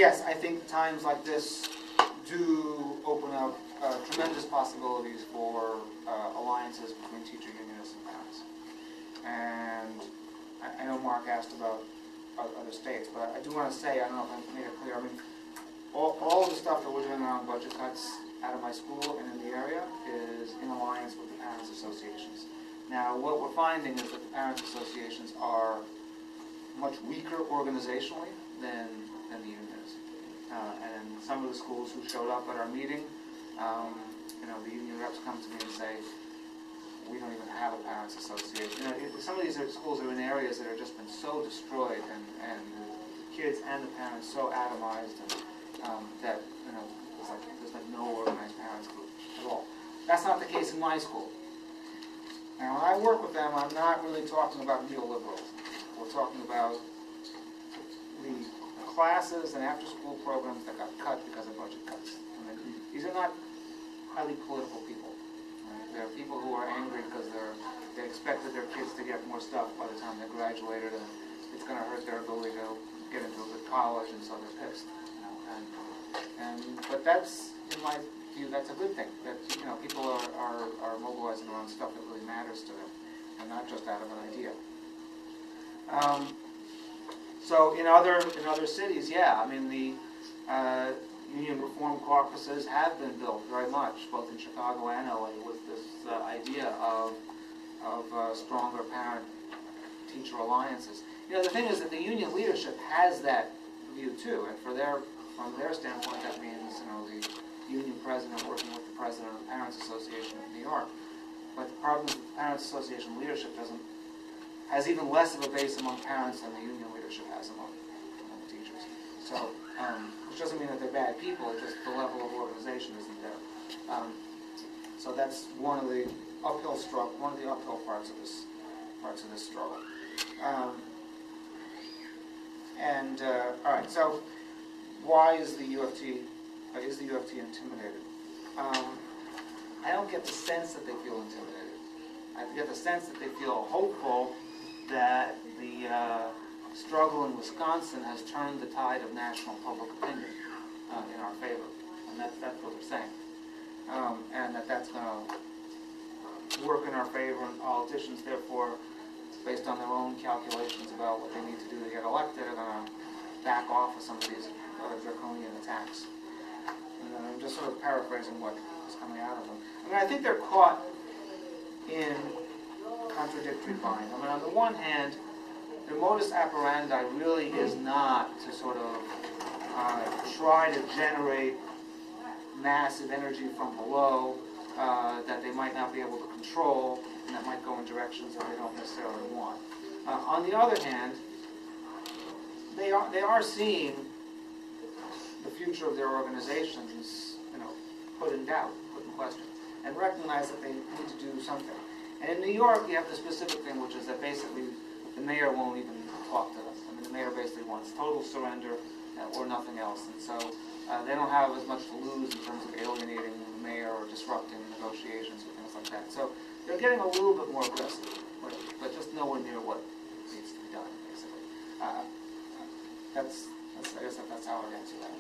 yes, I think times like this do open up tremendous possibilities for alliances between teacher unionists and parents. And I know Mark asked about other states, but I do want to say, I don't know if I made it clear, I mean, all the stuff that we're doing around budget cuts out of my school and in the area is in alliance with the parents' associations. Now, what we're finding is that the parents' associations are much weaker organizationally than the unions. And some of the schools who showed up at our meeting, you know, the union reps come to me and say, we don't even have a parents' association. You know, some of these schools are in areas that have just been so destroyed, and the kids and the parents so atomized, and that, you know, there's like no organized parents group at all. That's not the case in my school. Now, when I work with them, I'm not really talking about neoliberals. We're talking about the classes and after-school programs that got cut because of budget cuts. I mean, these are not highly political people. Right? They're people who are angry because they expected their kids to get more stuff by the time they graduated, and it's going to hurt their ability to get into a good college, and so they're pissed. You know? But that's, in my view, that's a good thing. That, you know, people are mobilizing around stuff that really matters to them, and not just out of an idea. So in other cities, yeah, I mean, the union reform caucuses have been built very much, both in Chicago and LA, with this idea of stronger parent-teacher alliances. You know, the thing is that the union leadership has that view too, and from their standpoint, that means, you know, the union president working with the president of the Parents Association of New York. But the problem is that the Parents Association leadership has even less of a base among parents than the union leadership has among teachers. So, which doesn't mean that they're bad people, it's just the level of organization isn't there. So that's one of the uphill parts of this struggle. All right, so why is the U of T intimidated? I don't get the sense that they feel intimidated. I get the sense that they feel hopeful that the struggle in Wisconsin has turned the tide of national public opinion in our favor, and that's what they're saying, and that's going to work in our favor, and politicians, therefore, based on their own calculations about what they need to do to get elected, are going to back off of some of these draconian attacks. And I'm just sort of paraphrasing what is coming out of them. I mean, I think they're caught in contradictory bind. I mean, on the one hand, their modus operandi really is not to sort of try to generate massive energy from below that they might not be able to control, and that might go in directions that they don't necessarily want. On the other hand, they are seeing the future of their organizations, you know, put in doubt, put in question, and recognize that they need to do something. And in New York, you have the specific thing, which is that basically the mayor won't even talk to them. I mean, the mayor basically wants total surrender or nothing else, and so they don't have as much to lose in terms of alienating the mayor or disrupting negotiations or things like that. So they're getting a little bit more aggressive, but just nowhere near what needs to be done, basically. I guess that's how I would answer that.